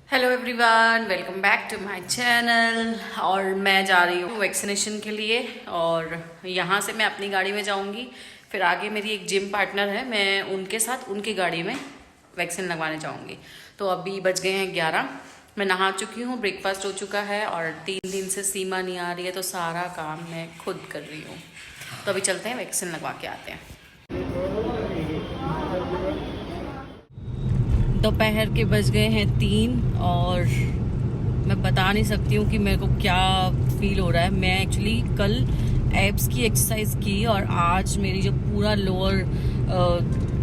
Hello everyone, welcome back to my channel. और मैं जा रही हूँ वैक्सीनेशन के लिए और यहाँ से मैं अपनी गाड़ी में जाऊँगी। फिर आगे मेरी एक जिम पार्टनर है, मैं उनके साथ उनकी गाड़ी में वैक्सीन लगवाने जाऊँगी। तो अभी बज गए हैं 11। मैं नहा चुकी हूँ, ब्रेकफास्ट हो चुका है और 3 दिन से सीमा नहीं आ रही है तो सारा काम मैं खुद कर रही हूँ। तो अभी चलते हैं, वैक्सीन लगवा के आते हैं। दोपहर के बज गए हैं 3 और मैं बता नहीं सकती हूँ कि मेरे को क्या फील हो रहा है। मैं एक्चुअली कल एब्स की एक्सरसाइज की और आज मेरी जो पूरा लोअर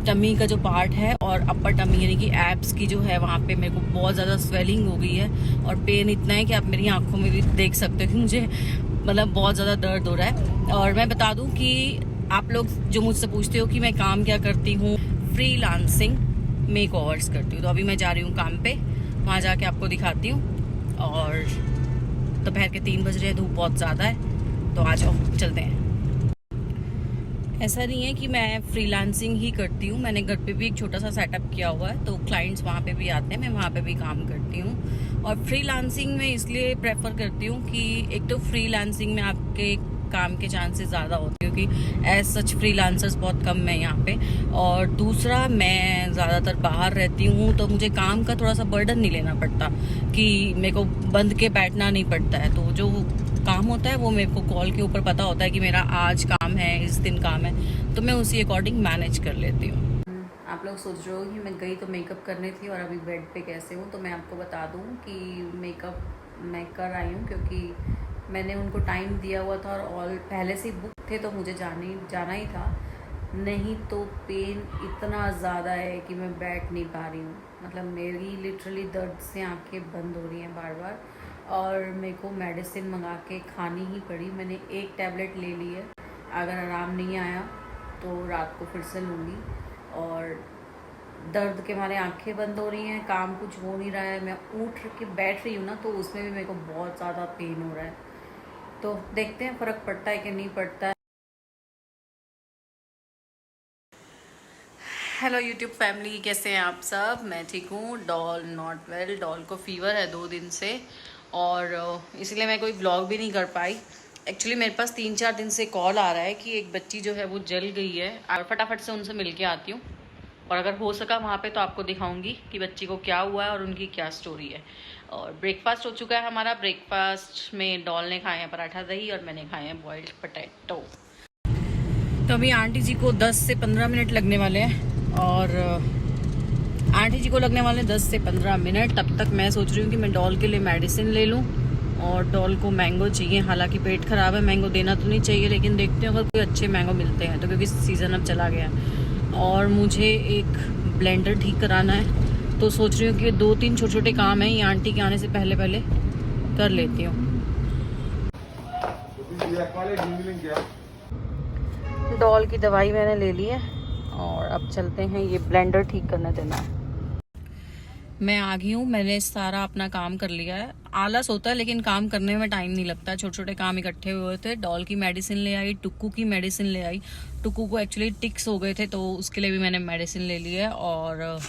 टमी का जो पार्ट है और अपर टमी यानी कि एब्स की जो है वहाँ पे मेरे को बहुत ज़्यादा स्वेलिंग हो गई है और पेन इतना है कि आप मेरी आंखों में भी देख सकते हो कि मुझे मतलब बहुत ज़्यादा दर्द हो रहा है। और मैं बता दूँ कि आप लोग जो मुझसे पूछते हो कि मैं काम क्या करती हूँ, फ्रीलांसिंग मेक ओवर्स करती हूँ। तो अभी मैं जा रही हूँ काम पे, वहाँ जाके आपको दिखाती हूँ। और दोपहर के 3 बज रहे हैं, धूप बहुत ज़्यादा है, तो आ जाओ चलते हैं। ऐसा नहीं है कि मैं फ्रीलांसिंग ही करती हूँ, मैंने घर पे भी एक छोटा सा सेटअप किया हुआ है, तो क्लाइंट्स वहाँ पे भी आते हैं, मैं वहाँ पे भी काम करती हूँ। और फ्रीलांसिंग में इसलिए प्रेफर करती हूँ कि एक तो फ्रीलांसिंग में आपके काम के चांसेस ज़्यादा होते हैं क्योंकि एज सच फ्रीलांसर्स बहुत कम है यहाँ पे। और दूसरा, मैं ज़्यादातर बाहर रहती हूँ तो मुझे काम का थोड़ा सा बर्डन नहीं लेना पड़ता कि मेरे को बंद के बैठना नहीं पड़ता है। तो जो काम होता है वो मेरे को कॉल के ऊपर पता होता है कि मेरा आज काम है, इस दिन काम है, तो मैं उसी अकॉर्डिंग मैनेज कर लेती हूँ। आप लोग सोच रहे हो कि मैं गई तो मेकअप करने थी और अभी बेड पे कैसे हूँ, तो मैं आपको बता दूँ कि मेकअप मैं कर आई हूँ क्योंकि मैंने उनको टाइम दिया हुआ था और ऑल पहले से बुक थे तो मुझे जाना ही था। नहीं तो पेन इतना ज़्यादा है कि मैं बैठ नहीं पा रही हूँ, मतलब मेरी लिटरली दर्द से आंखें बंद हो रही हैं बार बार। और मेरे को मेडिसिन मंगा के खानी ही पड़ी। मैंने एक टैबलेट ले ली है, अगर आराम नहीं आया तो रात को फिर से लूँगी। और दर्द के मारे आंखें बंद हो रही हैं, काम कुछ हो नहीं रहा है, मैं उठ के बैठ रही हूँ ना तो उसमें भी मेरे को बहुत ज़्यादा पेन हो रहा है। तो देखते हैं फ़र्क पड़ता है कि नहीं पड़ता है। हेलो यूट्यूब फैमिली, कैसे हैं आप सब? मैं ठीक हूँ। डॉल नॉट वेल, डॉल को फीवर है 2 दिन से और इसलिए मैं कोई व्लॉग भी नहीं कर पाई। एक्चुअली मेरे पास 3-4 दिन से कॉल आ रहा है कि एक बच्ची जो है वो जल गई है और फटाफट से उनसे मिल के आती हूँ और अगर हो सका वहाँ पे तो आपको दिखाऊंगी कि बच्ची को क्या हुआ है और उनकी क्या स्टोरी है। और ब्रेकफास्ट हो चुका है हमारा। ब्रेकफास्ट में डॉल ने खाए हैं पराठा दही और मैंने खाए हैं बॉइल्ड पोटैटो। तो अभी आंटी जी को 10 से 15 मिनट लगने वाले हैं और आंटी जी को लगने वाले 10 से 15 मिनट। तब तक मैं सोच रही हूँ कि मैं डॉल के लिए मेडिसिन ले लूँ और डॉल को मैंगो चाहिए। हालांकि पेट खराब है, मैंगो देना तो नहीं चाहिए, लेकिन देखते हैं अगर कोई अच्छे मैंगो मिलते हैं तो, क्योंकि सीज़न अब चला गया। और मुझे एक ब्लेंडर ठीक कराना है तो सोच रही हूँ कि 2-3 छोटे छोटे काम हैं ये आंटी के आने से पहले पहले कर लेती हूँ। डॉल की दवाई मैंने ले ली है और अब चलते हैं, ये ब्लेंडर ठीक करने देना है। मैं आ गई हूँ, मैंने सारा अपना काम कर लिया है। आलस होता है लेकिन काम करने में टाइम नहीं लगता। छोटे छोटे काम इकट्ठे हुए थे। डॉल की मेडिसिन ले आई, टुक्कू की मेडिसिन ले आई। टुक्कू को एक्चुअली टिक्स हो गए थे तो उसके लिए भी मैंने मेडिसिन ले ली है। और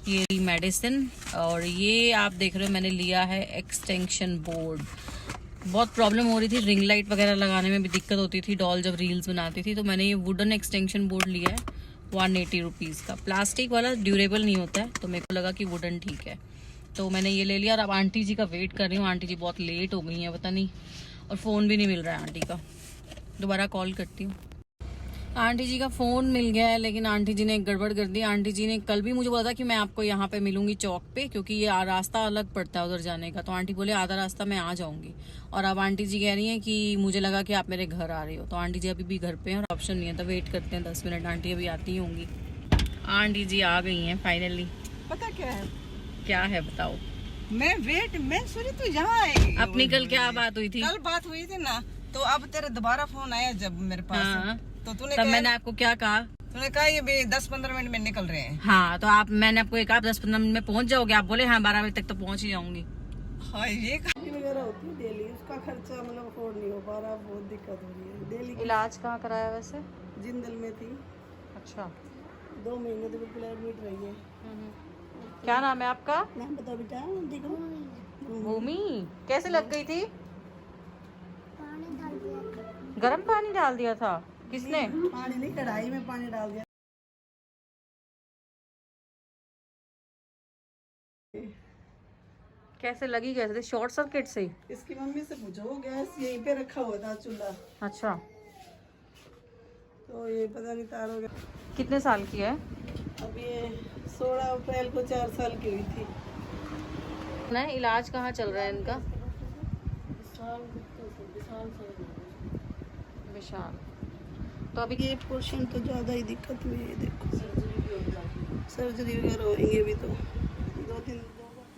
ये मेडिसिन, और ये आप देख रहे हो मैंने लिया है एक्सटेंशन बोर्ड। बहुत प्रॉब्लम हो रही थी, रिंग लाइट वगैरह लगाने में भी दिक्कत होती थी डॉल जब रील्स बनाती थी, तो मैंने ये वुडन एक्सटेंशन बोर्ड लिया है 180 रुपीज़ का। प्लास्टिक वाला ड्यूरेबल नहीं होता है तो मेरे को लगा कि वुडन ठीक है, तो मैंने ये ले लिया। और अब आंटी जी का वेट कर रही हूँ। आंटी जी बहुत लेट हो गई हैं पता नहीं, और फ़ोन भी नहीं मिल रहा है आंटी का। दोबारा कॉल करती हूँ। आंटी जी का फ़ोन मिल गया है लेकिन आंटी जी ने एक गड़बड़ कर दी। आंटी जी ने कल भी मुझे बोला था कि मैं आपको यहाँ पे मिलूंगी चौक पे, क्योंकि ये रास्ता अलग पड़ता है उधर जाने का। तो आंटी बोले आधा रास्ता मैं आ जाऊंगी, और अब आंटी जी कह रही हैं कि मुझे लगा कि आप मेरे घर आ रही हो। तो आंटी जी अभी भी घर पे हैं और ऑप्शन नहीं है, तो वेट करते हैं 10 मिनट, आंटी अभी आती ही होंगी। आंटी जी आ गई हैं फाइनली। पता क्या है, क्या है बताओ? मैं सोची तू यहाँ आएगी। अपनी कल क्या बात हुई थी? कल बात हुई थी ना, तो अब तेरा दोबारा फोन आया जब मेरे पास। हाँ, तो तूने तब मैंने आपको क्या कहा? तूने कहा ये भी 10-15 मिनट में निकल रहे हैं। हाँ, तो आप, मैंने आपको एक, आप 10-15 मिनट में पहुंच जाओगे। आप बोले हाँ 12 बजे तक तो पहुंच ही जाऊंगी। हाँ, ये वगैरह होती है डेली, उसका खर्चा मतलब अफोर्ड नहीं हो पा रहा, बहुत दिक्कत हो रही है डेली। इलाज कहाँ कराया वैसे? जिंदल में थी। अच्छा। 2 महीने तो बिल्कुल एडमिट रही है। क्या नाम है आपका? नाम बताओ बेटा, देखो। भूमि। कैसे लग गई थी? गर्म पानी डाल दिया था? किसने? पानी नहीं, कढ़ाई में पानी डाल दिया। कैसे लगी? कैसे? शॉर्ट सर्किट से? इसकी मम्मी से पूछो, गैस यहीं पे रखा हुआ था चूल्हा, अच्छा। तो ये पता नहीं तार हो गया। कितने साल की है? अब ये 16 अप्रैल को 4 साल की हुई थी। ना, इलाज कहाँ चल रहा है इनका? विशाल। तो अभी ये पोर्शन तो ज़्यादा ही दिक्कत हुई है, देखो सर्जरी वगैरह होंगे अभी तो 2-3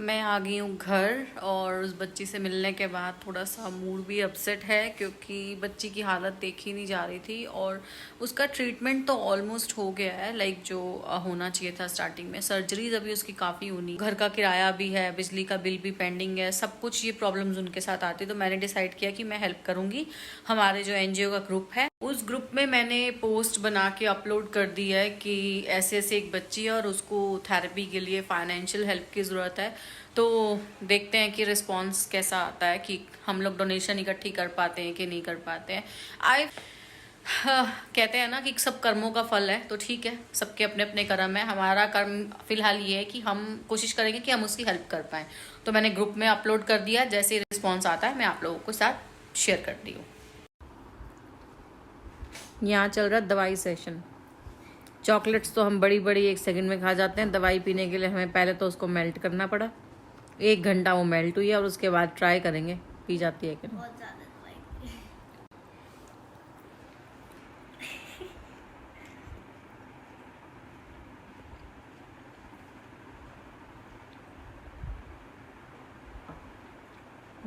मैं आ गई हूँ घर, और उस बच्ची से मिलने के बाद थोड़ा सा मूड भी अपसेट है, क्योंकि बच्ची की हालत देखी नहीं जा रही थी और उसका ट्रीटमेंट तो ऑलमोस्ट हो गया है, लाइक जो होना चाहिए था स्टार्टिंग में। सर्जरीज अभी उसकी काफ़ी होनी, घर का किराया भी है, बिजली का बिल भी पेंडिंग है, सब कुछ ये प्रॉब्लम्स उनके साथ आती। तो मैंने डिसाइड किया कि मैं हेल्प करूँगी। हमारे जो NGO का ग्रुप है, उस ग्रुप में मैंने पोस्ट बना के अपलोड कर दी है कि ऐसे ऐसे एक बच्ची है और उसको थेरेपी के लिए फाइनेंशियल हेल्प की ज़रूरत है। तो देखते हैं कि रिस्पांस कैसा आता है, कि हम लोग डोनेशन इकट्ठी कर पाते हैं कि नहीं कर पाते हैं। कहते हैं ना कि सब कर्मों का फल है, तो ठीक है, सबके अपने अपने कर्म है। हमारा कर्म फिलहाल ये है कि हम कोशिश करेंगे कि हम उसकी हेल्प कर पाएँ। तो मैंने ग्रुप में अपलोड कर दिया, जैसे रिस्पॉन्स आता है मैं आप लोगों के साथ शेयर करती हूँ। यहाँ चल रहा है दवाई सेशन। चॉकलेट्स तो हम बड़ी बड़ी 1 सेकंड में खा जाते हैं, दवाई पीने के लिए हमें पहले तो उसको मेल्ट करना पड़ा। 1 घंटा वो मेल्ट हुई है और उसके बाद ट्राई करेंगे पी जाती है कि नहीं। बहुत ज्यादा दवाई।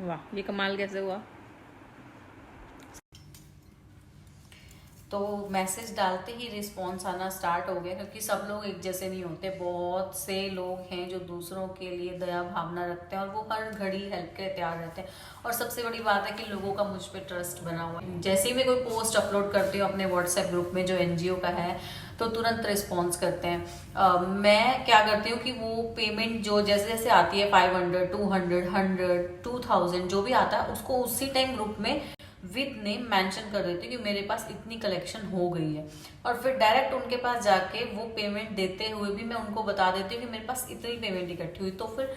वाह, ये कमाल कैसे हुआ? तो मैसेज डालते ही रिस्पॉन्स आना स्टार्ट हो गया, क्योंकि सब लोग एक जैसे नहीं होते। बहुत से लोग हैं जो दूसरों के लिए दया भावना रखते हैं और वो हर घड़ी हेल्प के लिए तैयार रहते हैं। और सबसे बड़ी बात है कि लोगों का मुझ पे ट्रस्ट बना हुआ है। जैसे ही मैं कोई पोस्ट अपलोड करती हूँ अपने व्हाट्सएप ग्रुप में जो NGO का है, तो तुरंत रिस्पॉन्स करते हैं। मैं क्या करती हूँ कि वो पेमेंट जो जैसे जैसे आती है 500, 200, 100, 2000 जो भी आता है, उसको उसी टाइम ग्रुप में विद नेम मेंशन कर देती हूँ कि मेरे पास इतनी कलेक्शन हो गई है। और फिर डायरेक्ट उनके पास जाके वो पेमेंट देते हुए भी मैं उनको बता देती हूँ कि मेरे पास इतनी पेमेंट इकट्ठी हुई। तो फिर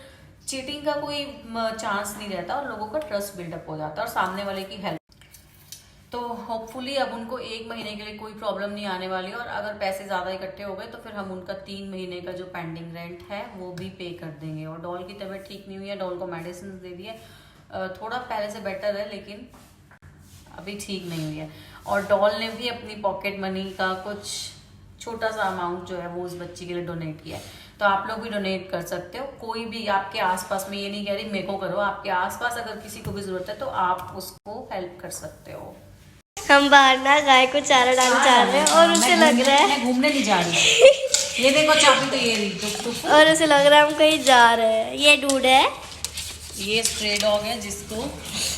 चीटिंग का कोई चांस नहीं रहता और लोगों का ट्रस्ट बिल्डअप हो जाता है और सामने वाले की हेल्प। तो होपफुली अब उनको 1 महीने के लिए कोई प्रॉब्लम नहीं आने वाली है। और अगर पैसे ज़्यादा इकट्ठे हो गए तो फिर हम उनका 3 महीने का जो पेंडिंग रेंट है वो भी पे कर देंगे। और डॉल की तबीयत ठीक नहीं हुई है, डॉल को मेडिसिन दे दी है, थोड़ा पहले से बेटर है लेकिन अभी ठीक नहीं हुई है। और डॉल ने भी अपनी पॉकेट मनी का कुछ छोटा सा अमाउंट जो है वो उस बच्ची के लिए डोनेट किया है। तो आप लोग भी डोनेट कर सकते हो। कोई भी आपके आसपास में, ये नहीं कह रही मेरे को करो, आपके आसपास अगर किसी को भी जरूरत है तो आप उसको हेल्प कर सकते हो। हम बाहर ना गाय को चारा डालने जा रहे हैं और उसे लग रहा है घूमने नहीं जा रही। ये देखो चाबी तो ये रही। और उसे लग रहा है हम कहीं जा रहे हैं। ये डूड है, ये स्ट्रे डॉग है जिसको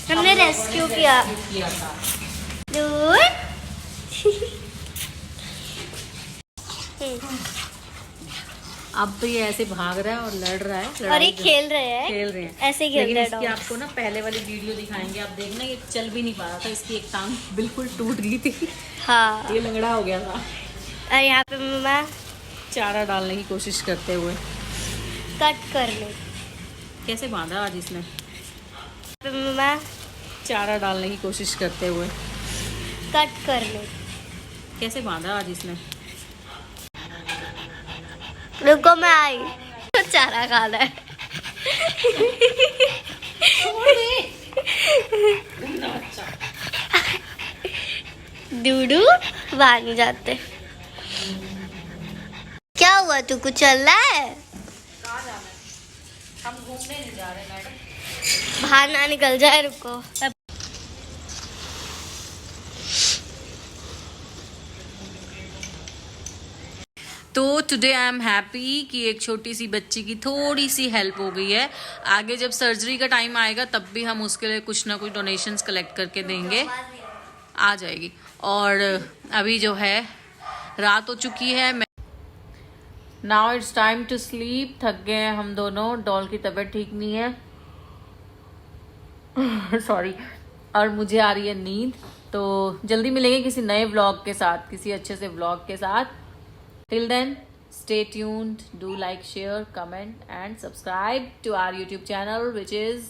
हमने रेस्क्यू किया था। डूड। अब तो ये ऐसे भाग रहा है और लड़ रहा है, और ये खेल रहे हैं, रहे हैं ऐसे ही खेल लेकिन रहे इसकी हैं। आपको ना पहले वाली वीडियो दिखाएंगे, आप देखना ये चल भी नहीं पा रहा था, इसकी एक टांग बिल्कुल टूट गई थी। हाँ, ये लंगड़ा हो गया था। और यहाँ पे मम्मा चारा डालने की कोशिश करते हुए कट करने, कैसे बांधा आज इसने। मम्मा चारा डालने की कोशिश करते हुए कट करने। कैसे बांधा आज इसने। रुको मैं आई, तो चारा खाना है। डूडू बाहर नहीं जाते। क्या हुआ, तू कुछ चल रहा है? कहाँ जाना है? हम घूमने नहीं जा रहे मैडम। बाहर ना निकल जाए, रुको। तो टुडे आई एम हैप्पी कि एक छोटी सी बच्ची की थोड़ी सी हेल्प हो गई है। आगे जब सर्जरी का टाइम आएगा तब भी हम उसके लिए कुछ ना कुछ डोनेशंस कलेक्ट करके देंगे। आ जाएगी। और अभी जो है रात हो चुकी है। Now it's time to sleep. थक गए हैं हम दोनों, डॉल की तबीयत ठीक नहीं है सॉरी, और मुझे आ रही है नींद। तो जल्दी मिलेंगे किसी नए व्लॉग के साथ, किसी अच्छे से व्लॉग के साथ। Till then stay tuned, do like, share, comment and subscribe to our YouTube channel, which is